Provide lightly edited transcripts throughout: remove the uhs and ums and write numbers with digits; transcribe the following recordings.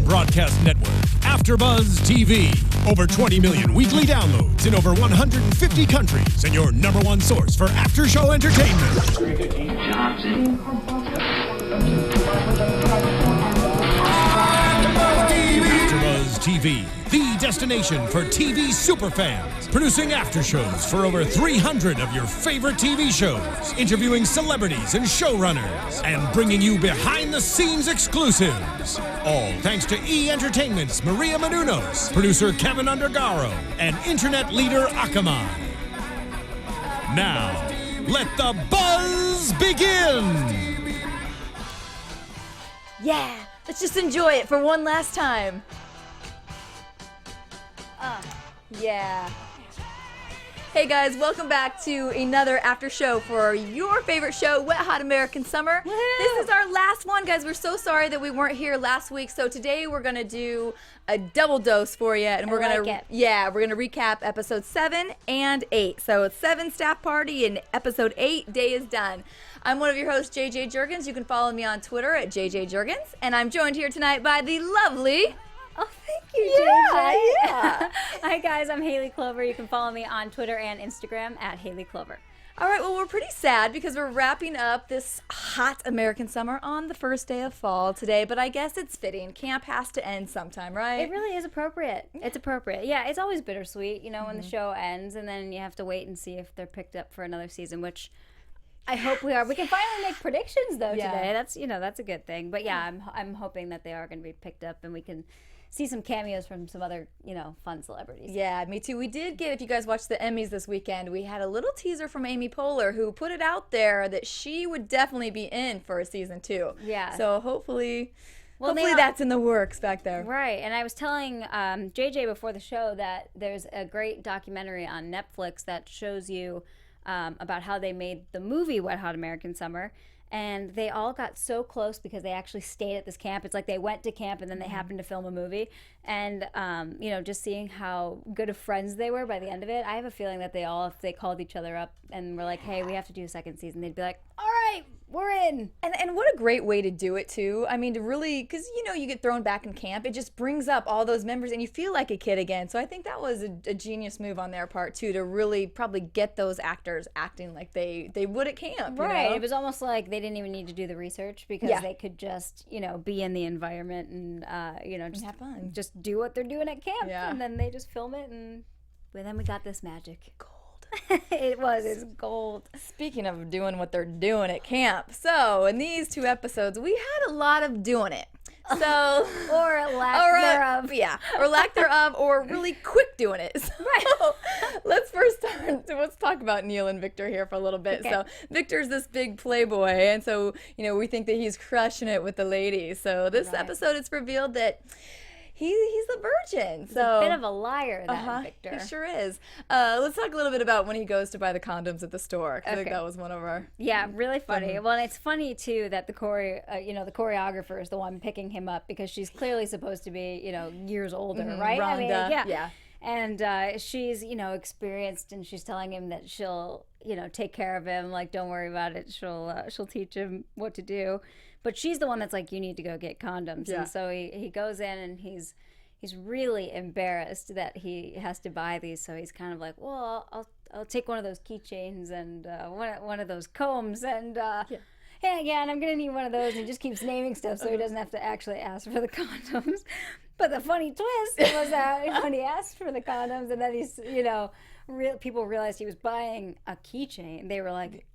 broadcast network, AFTERBUZZ TV. Over 20 million weekly downloads in over 150 countries, and your number one source for after-show entertainment. AFTERBUZZ TV, the destination for TV superfans, producing after shows for over 300 of your favorite TV shows, interviewing celebrities and showrunners, and bringing you behind-the-scenes exclusives. All thanks to E! Entertainment's Maria Menounos, producer Kevin Undergaro, and internet leader Akamai. Now, let the buzz begin! Yeah, let's just enjoy it for one last time. Yeah. Hey guys, welcome back to another after show for your favorite show, Wet Hot American Summer. Woo-hoo! This is our last one, guys. We're so sorry that we weren't here last week. So today we're gonna do a double dose for you, and we're gonna recap episode 7 and 8. So it's 7 staff party and episode 8 day is done. I'm one of your hosts, JJ Jurgens. You can follow me on Twitter at JJ Jurgens, and I'm joined here tonight by the lovely. Oh, thank you, JJ. Yeah. Hi, guys. I'm Haley Clover. You can follow me on Twitter and Instagram at Haley Clover. All right, well, we're pretty sad because we're wrapping up this hot American summer on the first day of fall today, but I guess it's fitting. Camp has to end sometime, right? It really is appropriate. It's appropriate. Yeah, it's always bittersweet, you know, when the show ends, and then you have to wait and see if they're picked up for another season, which I hope we are. We can finally make predictions, though, today. That's a good thing. But, yeah, I'm hoping that they are going to be picked up, and we can see some cameos from some other, fun celebrities. Yeah, me too. We did get, if you guys watched the Emmys this weekend, we had a little teaser from Amy Poehler, who put it out there that she would definitely be in for a season 2. Yeah. So hopefully that's in the works back there. Right. And I was telling JJ before the show that there's a great documentary on Netflix that shows you about how they made the movie Wet Hot American Summer. And they all got so close because they actually stayed at this camp. It's like they went to camp and then they happened to film a movie. And, just seeing how good of friends they were by the end of it, I have a feeling that if they called each other up and were like, hey, we have to do a second season, they'd be like, all right, we're in. And what a great way to do it, too. I mean, to really, because, you get thrown back in camp. It just brings up all those memories and you feel like a kid again. So I think that was a genius move on their part, too, to really probably get those actors acting like they would at camp. Right. You know? It was almost like they didn't even need to do the research because they could just, be in the environment and, just have fun. Just do what they're doing at camp. Yeah. And then they just film it and then we got this magic. Gold. It's gold. Speaking of doing what they're doing at camp, so in these 2 episodes, we had a lot of doing it. So or lack thereof. Yeah, or lack thereof, or really quick doing it. So, right. Let's talk about Neil and Victor here for a little bit. Okay. So Victor's this big playboy, and so we think that he's crushing it with the ladies. So this episode, it's revealed that he's the virgin. He's a bit of a liar, Victor. He sure is. Let's talk a little bit about when he goes to buy the condoms at the store. I think that was one of our... Yeah, really funny. Well, and it's funny, too, that the choreographer is the one picking him up because she's clearly supposed to be, years older, right? Rhonda, yeah. And she's, experienced, and she's telling him that she'll, take care of him. Like, don't worry about it. She'll teach him what to do. But she's the one that's like, you need to go get condoms. Yeah. And so he goes in and he's really embarrassed that he has to buy these. So he's kind of like, well, I'll take one of those keychains and one of those combs and and I'm gonna need one of those. And he just keeps naming stuff so he doesn't have to actually ask for the condoms. But the funny twist was that when he asked for the condoms and then he's people realized he was buying a keychain, they were like,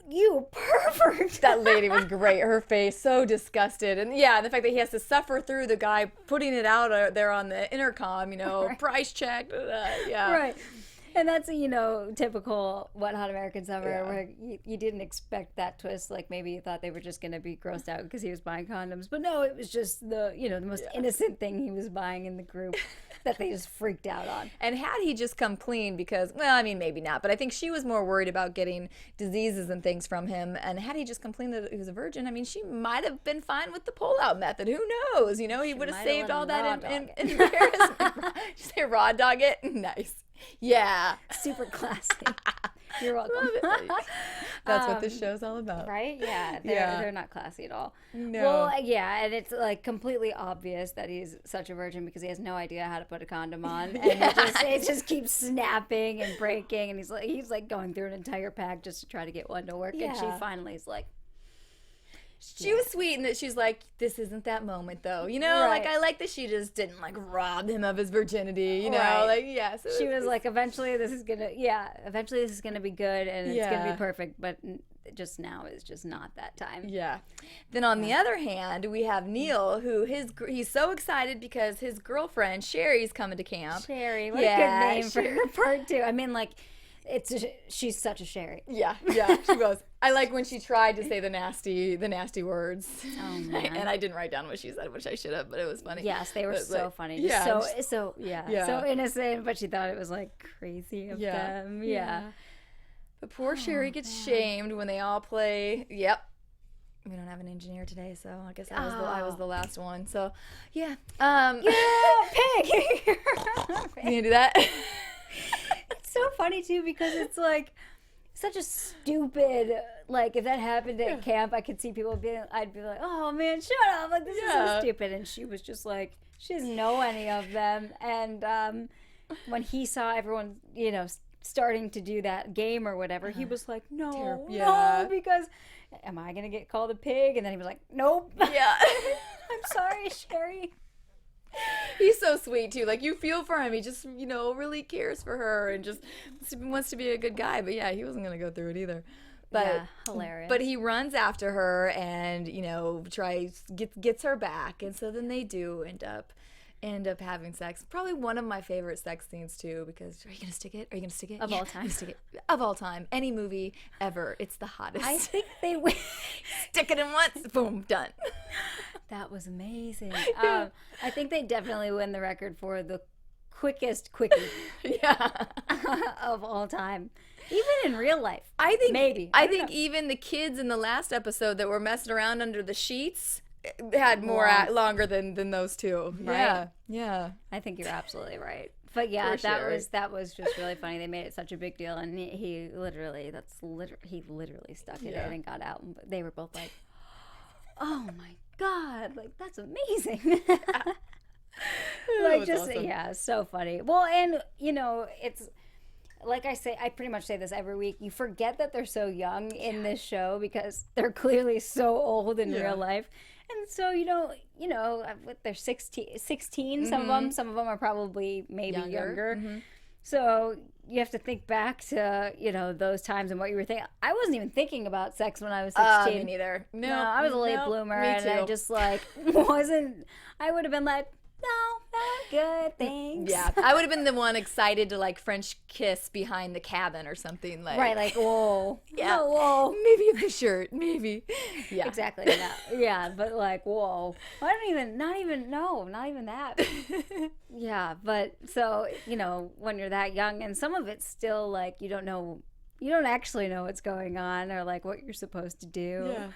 you pervert. That lady was great. Her face, so disgusted. And the fact that he has to suffer through the guy putting it out there on the intercom, right. Price check. Right. And that's a, typical Wet Hot American Summer where you didn't expect that twist. Like maybe you thought they were just going to be grossed out because he was buying condoms. But no, it was just the most innocent thing he was buying in the group that they just freaked out on. And had he just come clean because, well, I mean, maybe not. But I think she was more worried about getting diseases and things from him. And had he just come clean that he was a virgin, I mean, she might have been fine with the pull-out method. Who knows? He would have saved all that in embarrassment. You say raw dog it? Nice. Yeah. Super classy. You're welcome. That's what this show's all about. Right? Yeah. They're not classy at all. No. Well, yeah, and it's like completely obvious that he's such a virgin because he has no idea how to put a condom on. And it just keeps snapping and breaking, and he's like going through an entire pack just to try to get one to work. And she finally is like, she was sweet in that she's like, this isn't that moment though, you know, like I like that she just didn't like rob him of his virginity, you know, like so she was like, eventually this is gonna be good and it's gonna be perfect, but just now is just not that time. Yeah. Then on the other hand, we have Neil, who he's so excited because his girlfriend Sherry's coming to camp. Sherry, what a good name for her part two. I mean, like. She's such a Sherry. Yeah, she was. I like when she tried to say the nasty words. Oh man! And I didn't write down what she said, which I should have, but it was funny. Yes, they were so funny. Just so innocent, but she thought it was like crazy of them. Yeah. But poor Sherry gets shamed when they all play. Yep. We don't have an engineer today, so I guess I was the last one. So yeah. Pig. You gonna do that? It's so funny too because it's like such a stupid, like if that happened at camp, I could see people I'd be like, oh man, shut up, like this is so stupid. And she was just like, she doesn't know any of them. And when he saw everyone, you know, starting to do that game or whatever, he was like, no, because am I gonna get called a pig? And then he was like, nope. Yeah. I'm sorry, Sherry. He's so sweet too. Like you feel for him. He just, you know, really cares for her and just wants to be a good guy. But yeah, he wasn't gonna go through it either. But hilarious. But he runs after her and, you know, gets her back, and so then they do end up having sex. Probably one of my favorite sex scenes too, because are you gonna stick it? Are you gonna stick it? Of all time. Stick it. Of all time. Any movie ever. It's the hottest. I think they stick it in once, boom, done. That was amazing. I think they definitely win the record for the quickest quickie of all time. Even in real life. I think maybe. I think even the kids in the last episode that were messing around under the sheets had more longer than those two. Right? Yeah. I think you're absolutely right. But yeah, that was just really funny. They made it such a big deal, and he literally stuck it in and got out. And they were both like, "Oh my God, like that's amazing." Like just awesome. So funny. Well, and you know, it's like I pretty much say this every week. You forget that they're so young in this show because they're clearly so old in real life. And so, you know, they're 16, some of them are probably maybe younger. Mm-hmm. So you have to think back to, you know, those times and what you were thinking. I wasn't even thinking about sex when I was 16. Me neither. No, I was a late bloomer, and I just like I would have been like, no, good, thanks. Yeah, I would have been the one excited to like French kiss behind the cabin or something like. Right, like whoa, yeah, no, whoa, maybe in the shirt, maybe. Yeah, exactly. Yeah, but like whoa, not even that. Yeah, but so you know when you're that young, and some of it's still like you don't actually know what's going on or like what you're supposed to do. Yeah.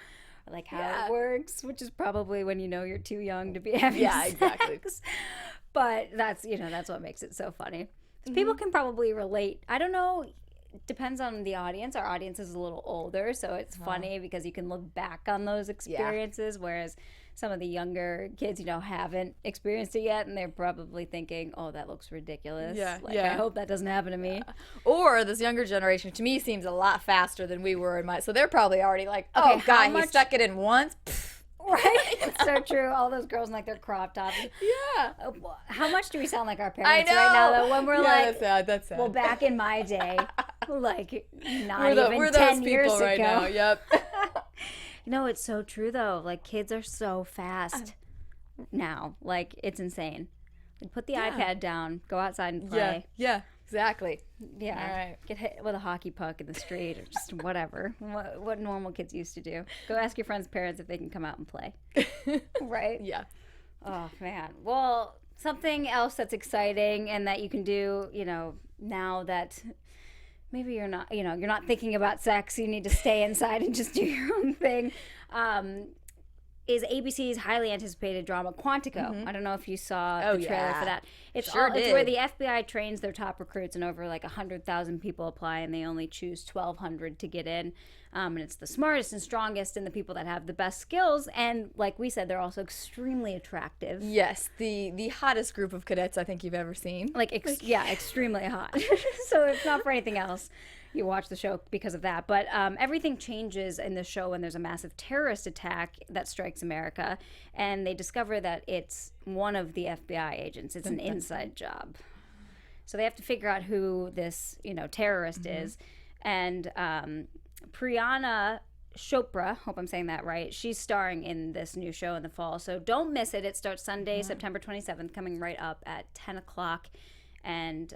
Like how it works, which is probably when you know you're too young to be having sex. Exactly. But that's what makes it so funny. Mm-hmm. People can probably relate. I don't know. It depends on the audience. Our audience is a little older, so it's funny because you can look back on those experiences, whereas some of the younger kids, haven't experienced it yet, and they're probably thinking, "Oh, that looks ridiculous. I hope that doesn't happen to me." Or this younger generation, to me, seems a lot faster than we were in my. So they're probably already like, "Oh, God, he stuck it in once." Right? It's so true. All those girls in like their crop tops. Yeah. How much do we sound like our parents right now, though? When we're like, that's sad. Well, back in my day, like we're 10 those years people right ago. Now. Yep. No, it's so true though. Like kids are so fast now. Like it's insane. Like, put the iPad down, go outside and play. Yeah, exactly. Yeah. All right. Get hit with a hockey puck in the street or just whatever. What normal kids used to do. Go ask your friends' parents if they can come out and play. Right? Yeah. Oh man. Well, something else that's exciting and that you can do, now that maybe you're not thinking about sex, you need to stay inside and just do your own thing. is ABC's highly anticipated drama Quantico. I don't know if you saw the trailer for that. It's it's where the FBI trains their top recruits, and over like 100,000 people apply, and they only choose 1,200 to get in. And it's the smartest and strongest and the people that have the best skills. And like we said, they're also extremely attractive. Yes, the hottest group of cadets I think you've ever seen. Extremely hot. So if not for anything else, you watch the show because of that. But everything changes in the show when there's a massive terrorist attack that strikes America, and they discover that it's one of the FBI agents. It's an inside job. So they have to figure out who this, terrorist is. And Priyana Chopra, hope I'm saying that right, she's starring in this new show in the fall. So don't miss it. It starts Sunday, September 27th, coming right up at 10 o'clock. And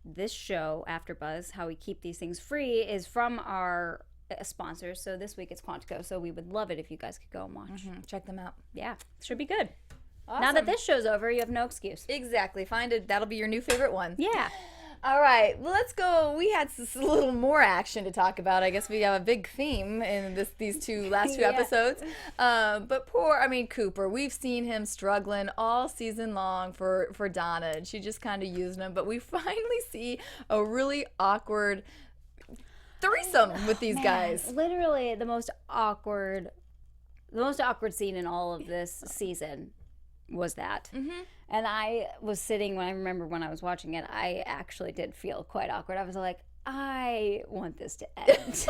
this show, AFTERBUZZ, how we keep these things free, is from our sponsors. So this week it's Quantico. So we would love it if you guys could go and watch. Check them out. Yeah, should be good. Awesome. Now that this show's over, you have no excuse. Exactly. Find it. That'll be your new favorite one. Yeah. All right, well, let's go. We had a little more action to talk about. I guess we have a big theme in these last two episodes. But Cooper, we've seen him struggling all season long for Donna, and she just kind of used him. But we finally see a really awkward threesome with these guys. Literally the most awkward scene in all of this season was that. And I was sitting, when I was watching it, I actually did feel quite awkward. I was like, I want this to end.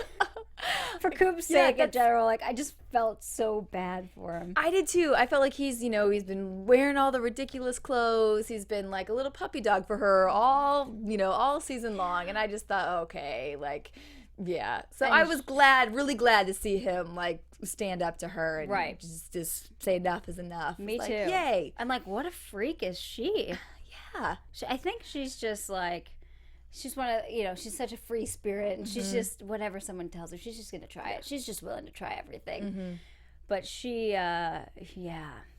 For Coop's sake in general, I just felt so bad for him. I did too. I felt like he's been wearing all the ridiculous clothes. He's been like a little puppy dog for her all season long. And I just thought, okay, yeah. So I was really glad to see him stand up to her and just say enough is enough. Me too. Yay. I'm like, what a freak is she? Yeah. I think she's just she's one of, she's such a free spirit, and she's just, whatever someone tells her, she's just going to try it. She's just willing to try everything. But she,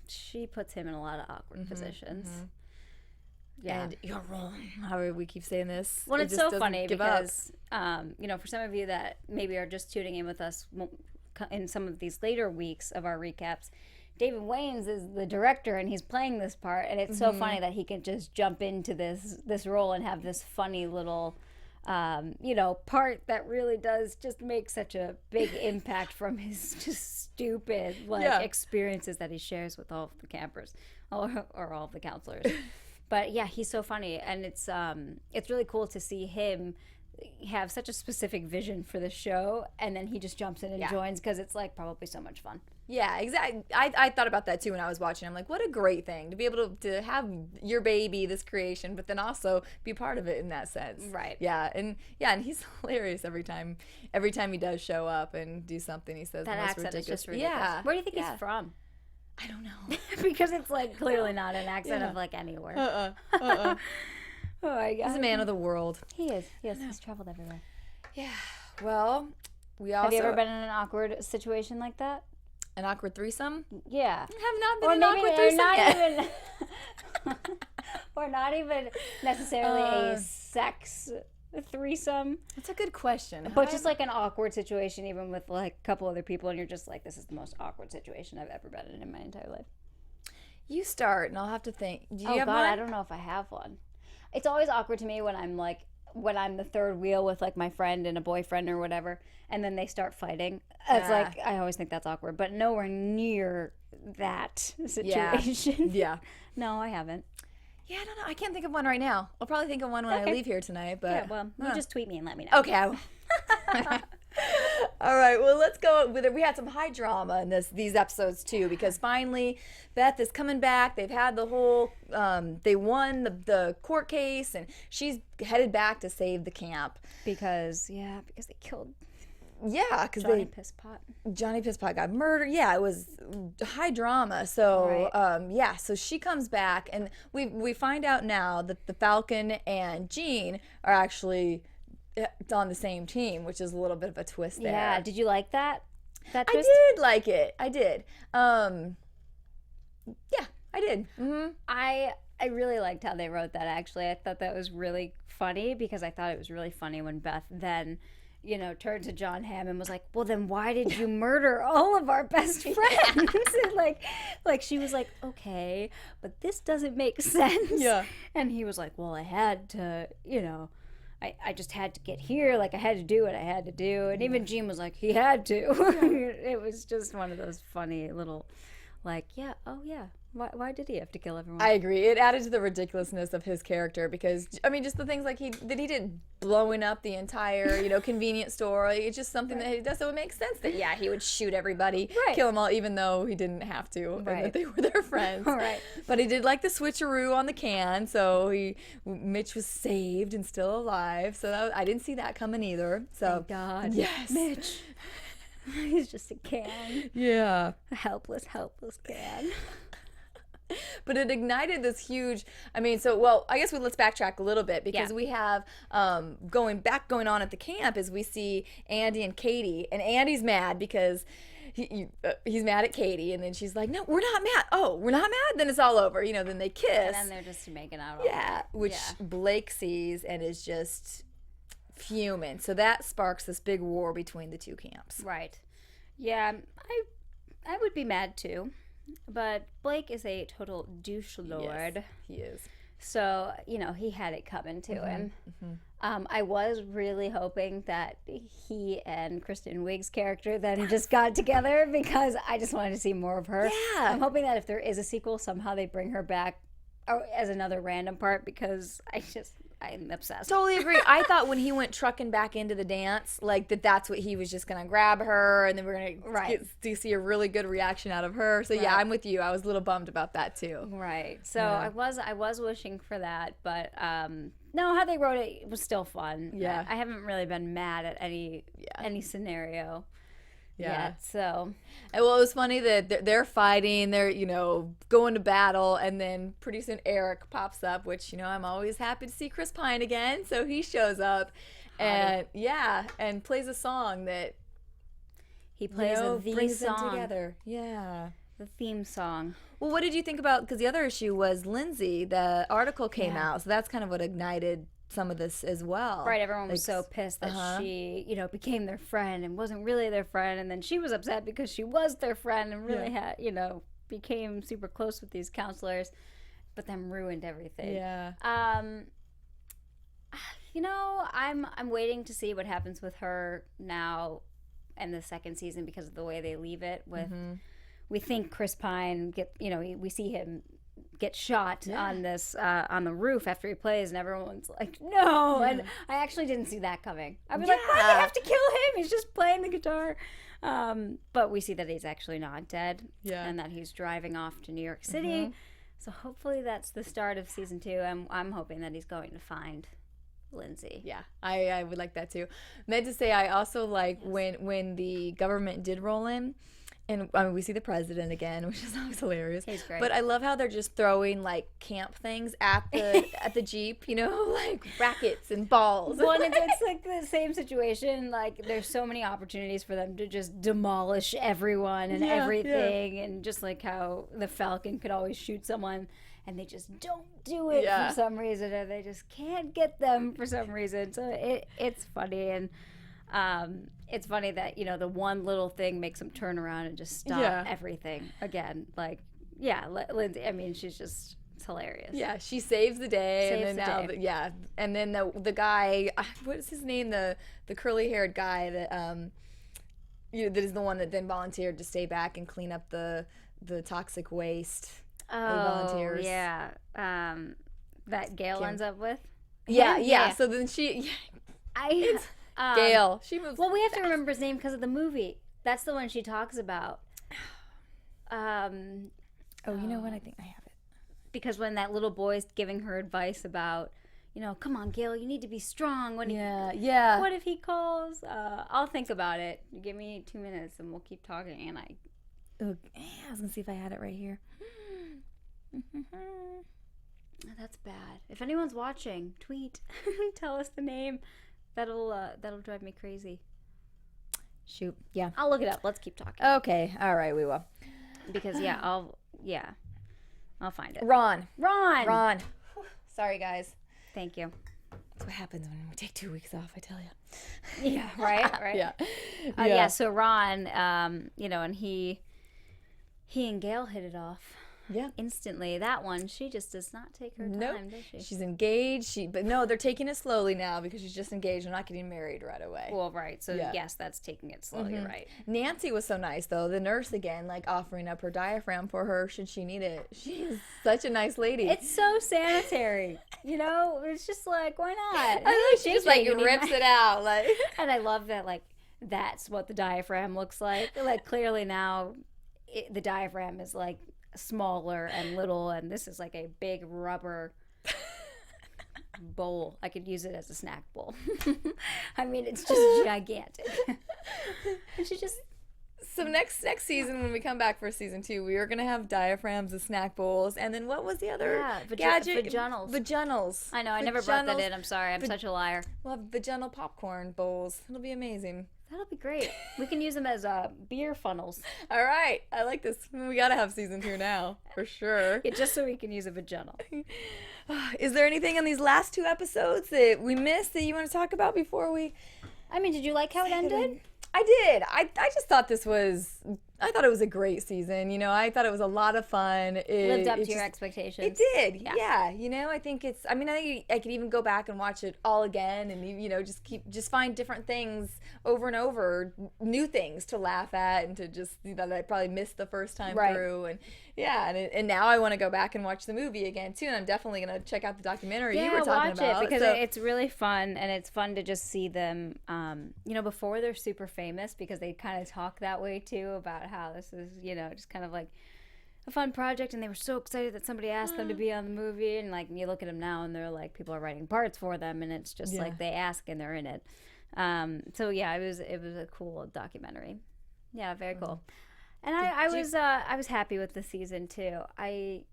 she puts him in a lot of awkward positions. Yeah. And you're wrong. How do we keep saying this? Well, it's so funny because, for some of you that maybe are just tuning in with us in some of these later weeks of our recaps, David Wayans is the director, and he's playing this part, and it's so funny that he can just jump into this role and have this funny little, part that really does just make such a big impact from his just stupid experiences that he shares with all of the campers or all of the counselors. But yeah, he's so funny, and it's really cool to see him have such a specific vision for the show, and then he just jumps in and joins because it's probably so much fun. Yeah, exactly. I thought about that too when I was watching. I'm like, what a great thing to be able to have your baby, this creation, but then also be part of it in that sense. Right. Yeah, and he's hilarious every time he does show up and do something. He says that the most accent ridiculous. is just ridiculous. Yeah. Where do you think he's from? I don't know. Because it's clearly not an accent of anywhere. Oh my God. He's a man of the world. He is. Yes, he's traveled everywhere. Yeah. Well, we also... Have you ever been in an awkward situation like that? An awkward threesome? Yeah. I have not been in an awkward threesome yet. Or not even necessarily a sex threesome. That's a good question. But just an awkward situation, even with a couple other people, and you're just this is the most awkward situation I've ever been in my entire life. You start, and I'll have to think. Do you have God, one? I don't know if I have one. It's always awkward to me when I'm when I'm the third wheel with my friend and a boyfriend or whatever, and then they start fighting. It's I always think that's awkward, but nowhere near that situation. Yeah. No, I haven't. Yeah, I don't know. I can't think of one right now. I'll probably think of one when I leave here tonight. But you just tweet me and let me know. Okay. All right. Well, let's go with it. We had some high drama in these episodes too, because finally Beth is coming back. They've had the whole. They won the court case, and she's headed back to save the camp because they killed. Yeah, because Johnny Pisspot got murdered. Yeah, it was high drama. So so she comes back, and we find out now that the Falcon and Jean are actually on the same team, which is a little bit of a twist there. Yeah, did you like that twist? I did like it. I did. Yeah, I did. I really liked how they wrote that, actually. I thought that was really funny, because I thought it was really funny when Beth then you know, turned to John Hamm and was like, well, then why did you murder all of our best friends? And like she was like, okay, but this doesn't make sense. Yeah. And he was like, well, I had to, you know, I just had to get here. Like, I had to do what I had to do. And even Gene was like, he had to. It was just one of those funny little, like, yeah, oh, yeah. Why did he have to kill everyone? I agree. It added to the ridiculousness of his character because, I mean, just the things like he did blowing up the entire, you know, convenience store. Like, it's just something that he does. So it makes sense that, yeah, he would shoot everybody, kill them all, even though he didn't have to, and that they were their friends. Right. But he did like the switcheroo on the can, so Mitch was saved and still alive. So I didn't see that coming either. So thank God. Yes. Mitch. He's just a can. Yeah. A helpless can. But it ignited this huge, I mean, so, well, I guess let's backtrack a little bit because we have going on at the camp is we see Andy and Katie, and Andy's mad because he's mad at Katie, and then she's like, no, we're not mad. Oh, we're not mad? Then it's all over. You know, then they kiss. And then they're just making out all night. Which Blake sees and is just fuming. So that sparks this big war between the two camps. Right. Yeah, I would be mad too. But Blake is a total douche lord. Yes, he is. So, you know, he had it coming to him. I was really hoping that he and Kristen Wiig's character then just got together because I just wanted to see more of her. Yeah. I'm hoping that if there is a sequel, somehow they bring her back as another random part because I'm obsessed. Totally agree. I thought when he went trucking back into the dance, like that's what he was just going to grab her and then we're going to see a really good reaction out of her. So yeah, I'm with you. I was a little bummed about that too. Right. So I was wishing for that, but no, how they wrote it was still fun. Yeah. I haven't really been mad at any scenario. Yeah. So, and well, it was funny that they're fighting, they're, you know, going to battle, and then pretty soon Eric pops up, which, you know, I'm always happy to see Chris Pine again. So he shows up and and plays a song that he plays brings song them together. Yeah. The theme song. Well, what did you think about, because the other issue was Lindsay, the article came out, so that's kind of what ignited some of this as well. Right, everyone was so pissed that she, you know, became their friend and wasn't really their friend, and then she was upset because she was their friend and really had, you know, became super close with these counselors, but then ruined everything. Yeah. You know, I'm waiting to see what happens with her now in the second season because of the way they leave it with we think Chris Pine we see him get shot on this on the roof after he plays, and everyone's like, no. And I actually didn't see that coming. I was like, why do they have to kill him? He's just playing the guitar. But we see that he's actually not dead, and that he's driving off to New York City. So hopefully that's the start of season 2. I'm hoping that he's going to find Lindsay. Yeah, I would like that too. Meant to say, I also like when the government did roll in. And I mean, we see the president again, which is always hilarious. He's great. But I love how they're just throwing like camp things at the Jeep, you know, like rackets and balls. Well, and it's like the same situation. Like there's so many opportunities for them to just demolish everyone and everything, and just like how the Falcon could always shoot someone, and they just don't do it for some reason, or they just can't get them for some reason. So it's funny, and it's funny that, you know, the one little thing makes them turn around and just stop everything again. Like, Lindsay, I mean, it's hilarious. Yeah, she saves the day. And then the guy, what is his name? The curly-haired guy that, that is the one that then volunteered to stay back and clean up the toxic waste. Volunteers. Yeah. That Gail ends up with? Yeah. So then Gail. She moves. Well, we have to remember his name because of the movie. That's the one she talks about. You know what? I think I have it. Because when that little boy's giving her advice about, you know, come on, Gail, you need to be strong. What if he calls? I'll think about it. Give me 2 minutes and we'll keep talking. And I was gonna see if I had it right here. That's bad. If anyone's watching, tweet. Tell us the name. That'll drive me crazy. Shoot. Yeah. I'll look it up. Let's keep talking. Okay. All right. We will. Because I'll find it. Ron. Ron. Sorry, guys. Thank you. That's what happens when we take 2 weeks off, I tell you. Yeah, right. Yeah. So Ron, and he and Gail hit it off. Yeah. Instantly. That one, she just does not take her time, does she? She's engaged. But no, they're taking it slowly now because she's just engaged. They're not getting married right away. Well, right. So yes, that's taking it slow. You're right. Nancy was so nice though. The nurse again, like offering up her diaphragm for her should she need it. She's such a nice lady. It's so sanitary. It's just like, why not? I know she just like rips it out, like. And I love that, like, that's what the diaphragm looks like. Like, clearly now, the diaphragm is like smaller and little, and this is like a big rubber bowl. I could use it as a snack bowl. I mean, it's just gigantic. And she just. So next season, when we come back for season 2, we are gonna have diaphragms and snack bowls, and then what was the other gadget? Vaginals. I know. I never brought that in. I'm sorry. I'm such a liar. We'll have vaginal popcorn bowls. It'll be amazing. That'll be great. We can use them as beer funnels. All right. I like this. We gotta have season 2 now, for sure. Yeah, just so we can use a vaginal. Is there anything on these last 2 episodes that we missed that you want to talk about before we? I mean, did you like how it ended? I did. I just thought I thought it was a great season. I thought it was a lot of fun. It lived up to your expectations. It did. Yeah. I think I could even go back and watch it all again and, just find different things over and over, new things to laugh at and to just, that I probably missed the first time through. And and now I want to go back and watch the movie again too. And I'm definitely going to check out the documentary you were talking about. Watch it because it's really fun, and it's fun to just see them, before they're super famous, because they kind of talk that way too about how this is, just kind of like a fun project, and they were so excited that somebody asked them to be on the movie, and like you look at them now and they're like, people are writing parts for them, and it's just like they ask and they're in it. So yeah, it was a cool documentary. Yeah, very cool. And I was happy with the season too. I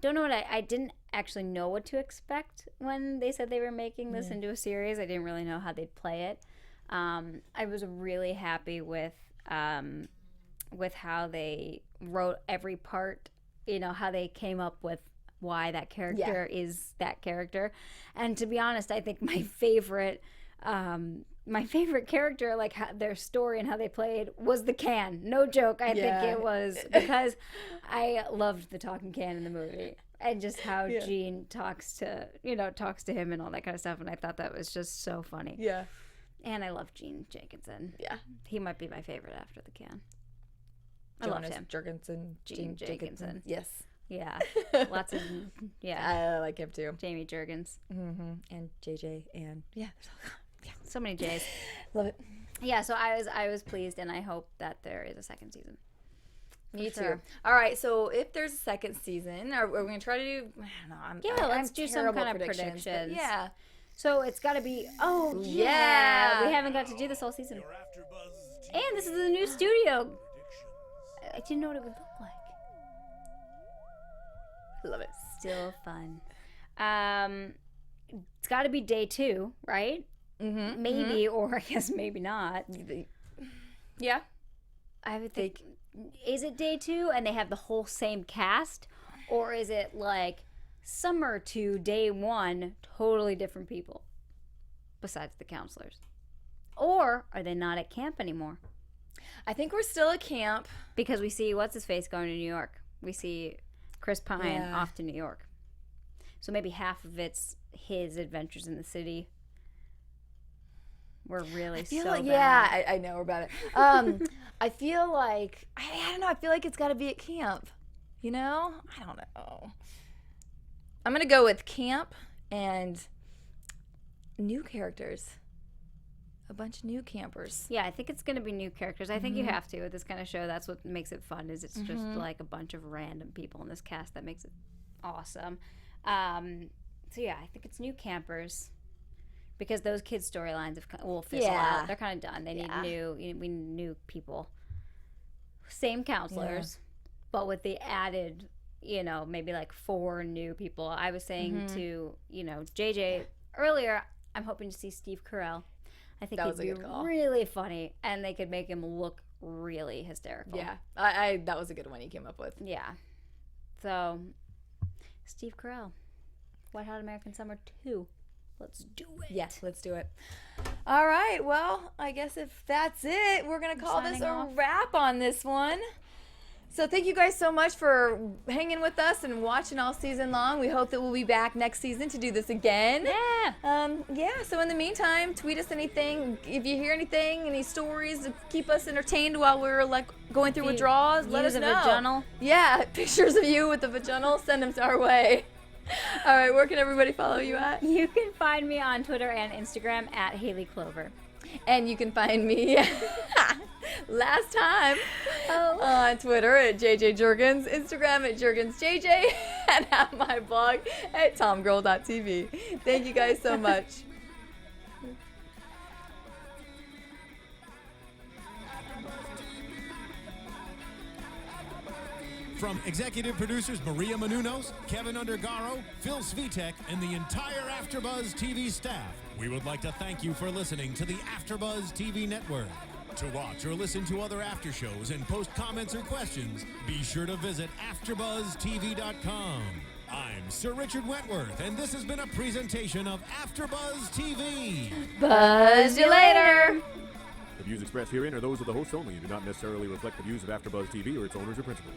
don't know I didn't actually know what to expect when they said they were making this into a series. I didn't really know how they'd play it. I was really happy with how they wrote every part, how they came up with why that character is that character. And to be honest, I think my favorite character, like their story and how they played, was the can. No joke. I think it was, because I loved the talking can in the movie. And just how Gene talks to him and all that kind of stuff. And I thought that was just so funny. Yeah. And I love Gene Jenkinson. Yeah. He might be my favorite after the can. I love him. Gene Jenkinson. Yes. Yeah. Lots of, I like him too. Jamie Jurgens. Mm-hmm. And JJ and, so many J's. Love it. Yeah, so I was pleased, and I hope that there is a second season. Me too. All right, so if there's a second season, are we going to try to do, I don't know. Let's do some kind of predictions. Yeah. So it's got to be, we haven't got to do this all season. And this is a new studio. I didn't know what it would look like. Love it. Still fun. It's got to be day 2, right? Mm-hmm. Maybe, or I guess maybe not. Yeah. I would think, is it day 2 and they have the whole same cast? Or is it like summer to day 1, totally different people besides the counselors? Or are they not at camp anymore? I think we're still at camp. Because we see, what's-his-face going to New York. We see Chris Pine off to New York. So maybe half of it's his adventures in the city. We're really bad. Yeah, I know we're bad. I feel like, I don't know, I feel like it's got to be at camp. I don't know. I'm going to go with camp and new characters. A bunch of new campers. Yeah, I think it's going to be new characters. I think you have to with this kind of show. That's what makes it fun, is it's just like a bunch of random people in this cast that makes it awesome. So yeah, I think it's new campers, because those kids' storylines will fizzle out. They're kind of done. They need new people. Same counselors, but with the added, maybe like 4 new people. I was saying to, JJ earlier, I'm hoping to see Steve Carell. I think he'd be really funny, and they could make him look really hysterical. Yeah, that was a good one you came up with. Yeah. So, Steve Carell, Wet Hot American Summer 2. Let's do it. Yes, let's do it. All right. Well, I guess if that's it, we're going to call this a wrap on this one. So thank you guys so much for hanging with us and watching all season long. We hope that we'll be back next season to do this again. Yeah. So in the meantime, tweet us anything. If you hear anything, any stories to keep us entertained while we're like going through withdrawals, let us know. Vaginal. Yeah, pictures of you with the vaginal, send them to our way. All right, where can everybody follow you at? You can find me on Twitter and Instagram at Haley Clover. And you can find me last time on Twitter at JJ Jurgens, Instagram at JurgensJJ, and at my blog at tomgirl.tv. Thank you guys so much. From executive producers Maria Menounos, Kevin Undergaro, Phil Svitek, and the entire AfterBuzz TV staff, we would like to thank you for listening to the AfterBuzz TV network. To watch or listen to other after shows and post comments or questions, be sure to visit AfterBuzzTV.com. I'm Sir Richard Wentworth, and this has been a presentation of AfterBuzz TV. Buzz you later. The views expressed herein are those of the hosts only and do not necessarily reflect the views of AfterBuzz TV or its owners or principals.